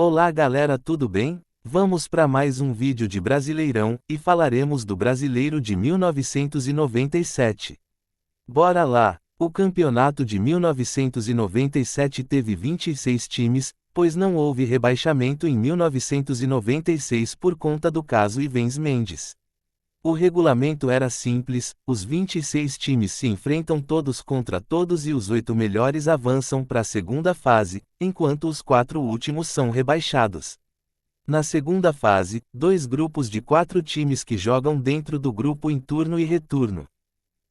Olá galera, tudo bem? Vamos para mais um vídeo de Brasileirão, e falaremos do Brasileiro de 1997. Bora lá! O campeonato de 1997 teve 26 times, pois não houve rebaixamento em 1996 por conta do caso Ivens Mendes. O regulamento era simples, os 26 times se enfrentam todos contra todos e os 8 melhores avançam para a segunda fase, enquanto os 4 últimos são rebaixados. Na segunda fase, 2 grupos de 4 times que jogam dentro do grupo em turno e retorno.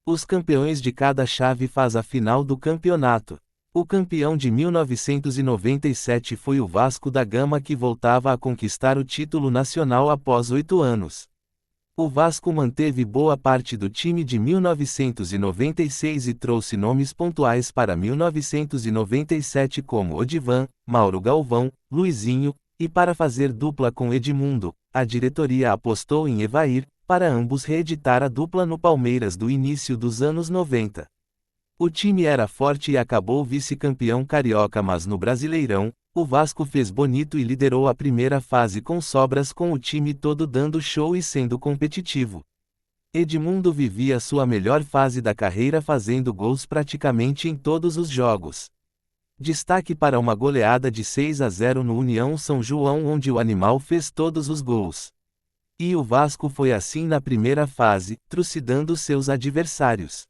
Os campeões de cada chave faz a final do campeonato. O campeão de 1997 foi o Vasco da Gama, que voltava a conquistar o título nacional após 8 anos. O Vasco manteve boa parte do time de 1996 e trouxe nomes pontuais para 1997 como Odivan, Mauro Galvão, Luizinho, e para fazer dupla com Edmundo, a diretoria apostou em Evair, para ambos reeditar a dupla no Palmeiras do início dos anos 90. O time era forte e acabou vice-campeão carioca, mas no Brasileirão, o Vasco fez bonito e liderou a primeira fase com sobras, com o time todo dando show e sendo competitivo. Edmundo vivia sua melhor fase da carreira, fazendo gols praticamente em todos os jogos. Destaque para uma goleada de 6-0 no União São João, onde o animal fez todos os gols. E o Vasco foi assim na primeira fase, trucidando seus adversários.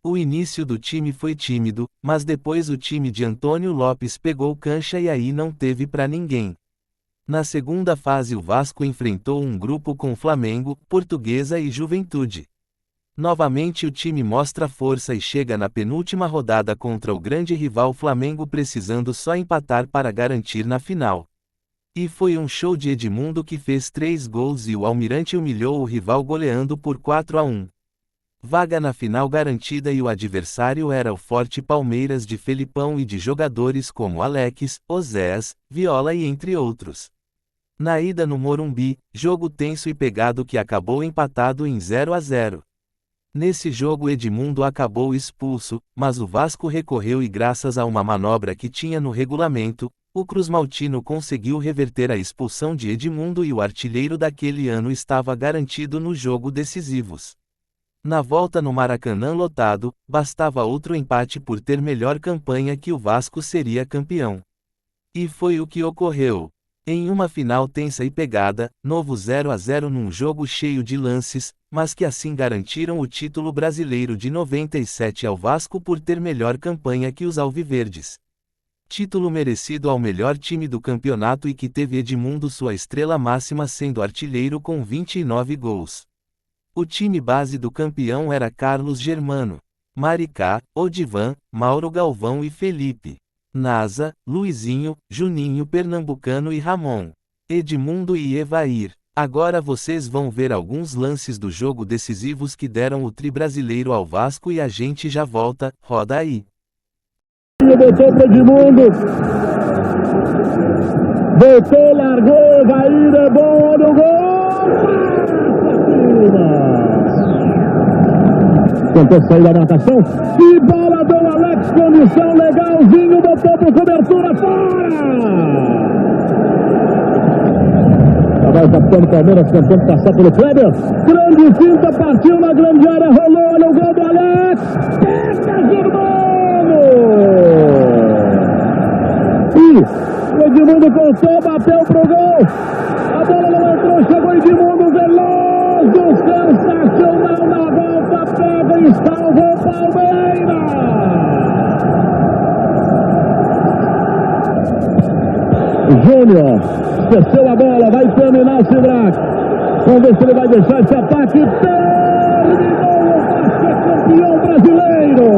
O início do time foi tímido, mas depois o time de Antônio Lopes pegou cancha e aí não teve pra ninguém. Na segunda fase o Vasco enfrentou um grupo com Flamengo, Portuguesa e Juventude. Novamente o time mostra força e chega na penúltima rodada contra o grande rival Flamengo, precisando só empatar para garantir na final. E foi um show de Edmundo, que fez 3 gols e o Almirante humilhou o rival goleando por 4-1. Vaga na final garantida, e o adversário era o forte Palmeiras de Felipão e de jogadores como Alex, Oséias, Viola e entre outros. Na ida no Morumbi, jogo tenso e pegado que acabou empatado em 0-0. Nesse jogo Edmundo acabou expulso, mas o Vasco recorreu e, graças a uma manobra que tinha no regulamento, o Cruzmaltino conseguiu reverter a expulsão de Edmundo e o artilheiro daquele ano estava garantido no jogo decisivos. Na volta no Maracanã lotado, bastava outro empate por ter melhor campanha que o Vasco seria campeão. E foi o que ocorreu. Em uma final tensa e pegada, novo 0-0 num jogo cheio de lances, mas que assim garantiram o título brasileiro de 97 ao Vasco por ter melhor campanha que os alviverdes. Título merecido ao melhor time do campeonato e que teve Edmundo sua estrela máxima, sendo artilheiro com 29 gols. O time base do campeão era Carlos Germano, Maricá, Odivan, Mauro Galvão e Felipe, Nasa, Luizinho, Juninho Pernambucano e Ramon, Edmundo e Evair. Agora vocês vão ver alguns lances do jogo decisivos que deram o tri brasileiro ao Vasco e a gente já volta, roda aí. Botou para Edmundo, voltou, largou, Evair é bom, olha o gol! Tentou sair da marcação, que bola do Alex, condição legalzinho, botou por cobertura, fora! Agora o capitão do Palmeiras tentando passar pelo Kleber, grande finta, partiu na grande área, rolou, olha o gol do Alex, pega Germano! E o Edmundo cortou, bateu pro gol, a bola não entrou, chegou Edmundo, veloz, sensacional na volta, pega e salvou o Palmeiras! Júnior, esqueceu a bola, vai terminar o Sidraque. Vamos ver se ele vai deixar esse ataque. Terminou, o Vasco é campeão brasileiro!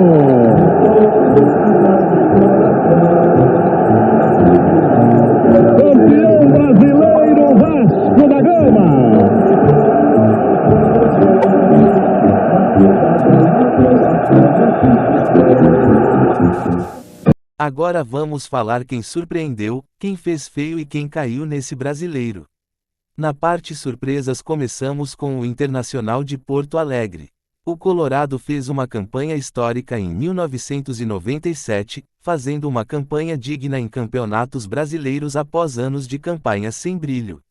Campeão brasileiro, Vasco da Gama! Agora vamos falar quem surpreendeu, quem fez feio e quem caiu nesse brasileiro. Na parte surpresas começamos com o Internacional de Porto Alegre. O Colorado fez uma campanha histórica em 1997, fazendo uma campanha digna em campeonatos brasileiros após anos de campanhas sem brilho.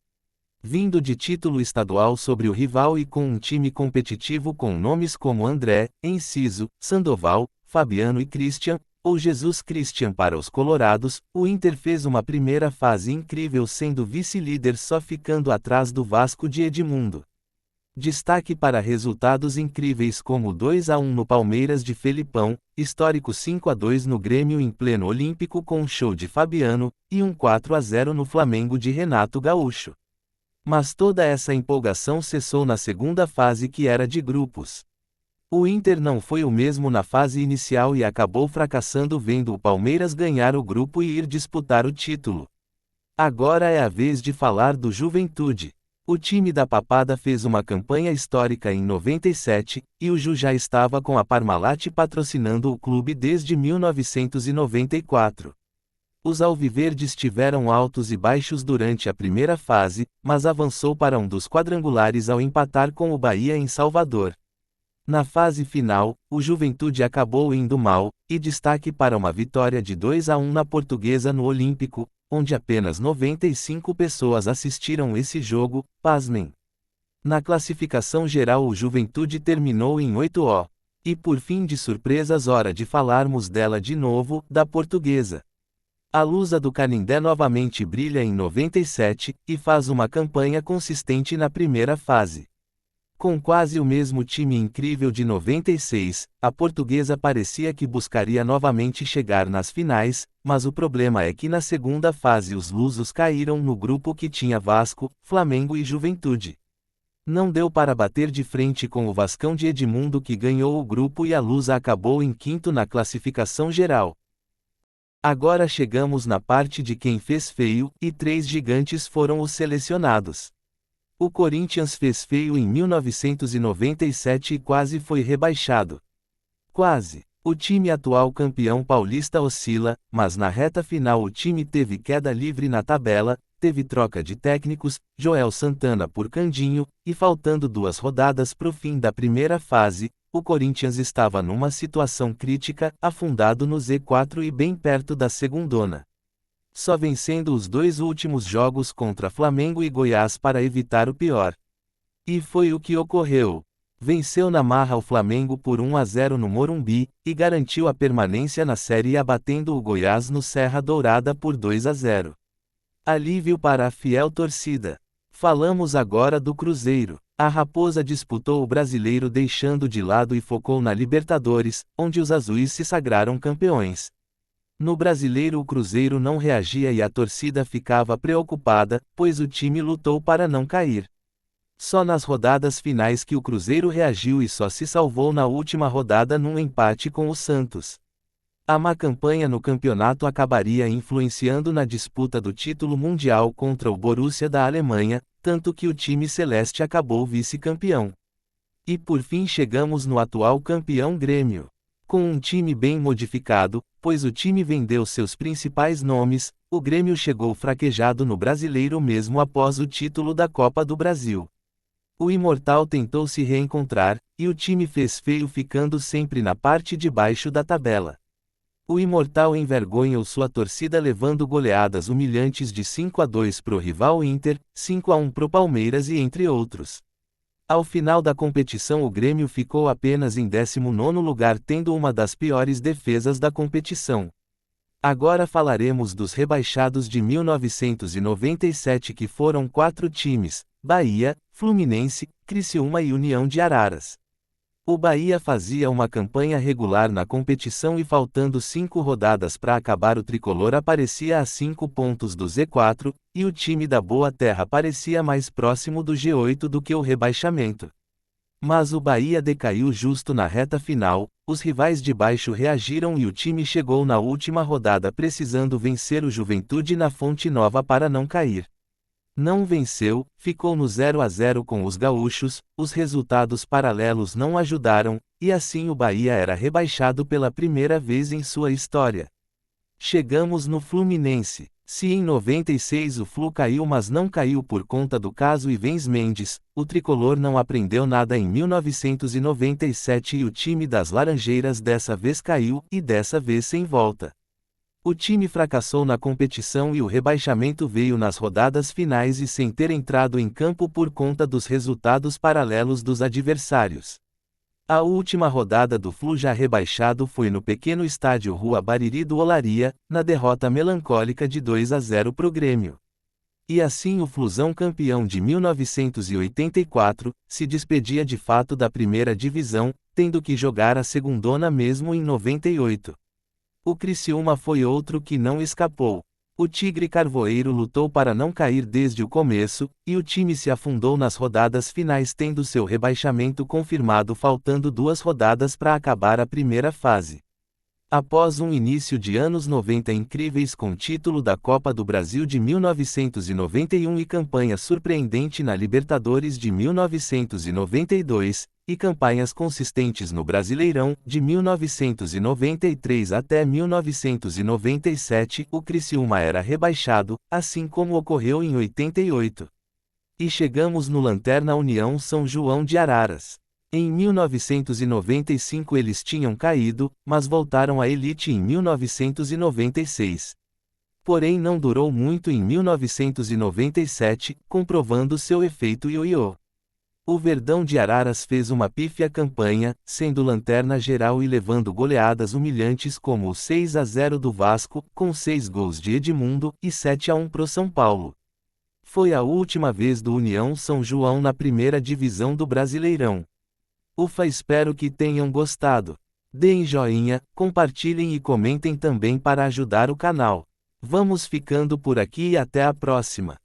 Vindo de título estadual sobre o rival e com um time competitivo com nomes como André, Enciso, Sandoval, Fabiano e Christian, ou Jesus Christian para os colorados, o Inter fez uma primeira fase incrível sendo vice-líder só ficando atrás do Vasco de Edmundo. Destaque para resultados incríveis como 2-1 no Palmeiras de Felipão, histórico 5-2 no Grêmio em pleno Olímpico com um show de Fabiano, e um 4-0 no Flamengo de Renato Gaúcho. Mas toda essa empolgação cessou na segunda fase que era de grupos. O Inter não foi o mesmo na fase inicial e acabou fracassando vendo o Palmeiras ganhar o grupo e ir disputar o título. Agora é a vez de falar do Juventude. O time da Papada fez uma campanha histórica em 97, e o Ju já estava com a Parmalat patrocinando o clube desde 1994. Os alviverdes tiveram altos e baixos durante a primeira fase, mas avançou para um dos quadrangulares ao empatar com o Bahia em Salvador. Na fase final, o Juventude acabou indo mal, e destaque para uma vitória de 2-1 na Portuguesa no Olímpico, onde apenas 95 pessoas assistiram esse jogo, pasmem. Na classificação geral o Juventude terminou em 8-0. E por fim de surpresas hora de falarmos dela de novo, da Portuguesa. A Lusa do Canindé novamente brilha em 97, e faz uma campanha consistente na primeira fase. Com quase o mesmo time incrível de 96, a Portuguesa parecia que buscaria novamente chegar nas finais, mas o problema é que na segunda fase os lusos caíram no grupo que tinha Vasco, Flamengo e Juventude. Não deu para bater de frente com o Vascão de Edmundo que ganhou o grupo e a Lusa acabou em quinto na classificação geral. Agora chegamos na parte de quem fez feio, e 3 gigantes foram os selecionados. O Corinthians fez feio em 1997 e quase foi rebaixado. Quase. O time atual campeão paulista oscila, mas na reta final o time teve queda livre na tabela, teve troca de técnicos, Joel Santana por Candinho, e faltando 2 rodadas pro fim da primeira fase, o Corinthians estava numa situação crítica, afundado no Z4 e bem perto da segundona. Só vencendo os 2 últimos jogos contra Flamengo e Goiás para evitar o pior. E foi o que ocorreu. Venceu na marra o Flamengo por 1-0 no Morumbi, e garantiu a permanência na Série A batendo o Goiás no Serra Dourada por 2-0. Alívio para a fiel torcida. Falamos agora do Cruzeiro. A Raposa disputou o Brasileiro deixando de lado e focou na Libertadores, onde os azuis se sagraram campeões. No Brasileiro o Cruzeiro não reagia e a torcida ficava preocupada, pois o time lutou para não cair. Só nas rodadas finais que o Cruzeiro reagiu e só se salvou na última rodada num empate com o Santos. A má campanha no campeonato acabaria influenciando na disputa do título mundial contra o Borussia da Alemanha, tanto que o time celeste acabou vice-campeão. E por fim chegamos no atual campeão Grêmio. Com um time bem modificado, pois o time vendeu seus principais nomes, o Grêmio chegou fraquejado no Brasileiro mesmo após o título da Copa do Brasil. O Imortal tentou se reencontrar, e o time fez feio ficando sempre na parte de baixo da tabela. O Imortal envergonhou sua torcida levando goleadas humilhantes de 5-2 pro rival Inter, 5-1 pro Palmeiras e entre outros. Ao final da competição o Grêmio ficou apenas em 19º lugar tendo uma das piores defesas da competição. Agora falaremos dos rebaixados de 1997 que foram 4 times, Bahia, Fluminense, Criciúma e União de Araras. O Bahia fazia uma campanha regular na competição e faltando 5 rodadas para acabar o tricolor aparecia a 5 pontos do Z4, e o time da Boa Terra parecia mais próximo do G8 do que o rebaixamento. Mas o Bahia decaiu justo na reta final, os rivais de baixo reagiram e o time chegou na última rodada precisando vencer o Juventude na Fonte Nova para não cair. Não venceu, ficou no 0-0 com os gaúchos, os resultados paralelos não ajudaram, e assim o Bahia era rebaixado pela primeira vez em sua história. Chegamos no Fluminense. Se em 96 o Flu caiu, mas não caiu por conta do caso Ivens Mendes, o tricolor não aprendeu nada em 1997 e o time das Laranjeiras dessa vez caiu, e dessa vez sem volta. O time fracassou na competição e o rebaixamento veio nas rodadas finais e sem ter entrado em campo por conta dos resultados paralelos dos adversários. A última rodada do Flu já rebaixado foi no pequeno estádio Rua Bariri do Olaria, na derrota melancólica de 2-0 pro Grêmio. E assim o Flusão campeão de 1984, se despedia de fato da primeira divisão, tendo que jogar a segundona mesmo em 98. O Criciúma foi outro que não escapou. O Tigre Carvoeiro lutou para não cair desde o começo, e o time se afundou nas rodadas finais tendo seu rebaixamento confirmado faltando 2 rodadas para acabar a primeira fase. Após um início de anos 90 incríveis com título da Copa do Brasil de 1991 e campanha surpreendente na Libertadores de 1992, e campanhas consistentes no Brasileirão, de 1993 até 1997, o Criciúma era rebaixado, assim como ocorreu em 88. E chegamos no Lanterna União São João de Araras. Em 1995 eles tinham caído, mas voltaram à elite em 1996. Porém não durou muito em 1997, comprovando seu efeito ioiô. O Verdão de Araras fez uma pífia campanha, sendo lanterna geral e levando goleadas humilhantes como o 6-0 do Vasco, com 6 gols de Edmundo, e 7-1 pro São Paulo. Foi a última vez do União São João na primeira divisão do Brasileirão. Ufa, espero que tenham gostado. Deem joinha, compartilhem e comentem também para ajudar o canal. Vamos ficando por aqui e até a próxima.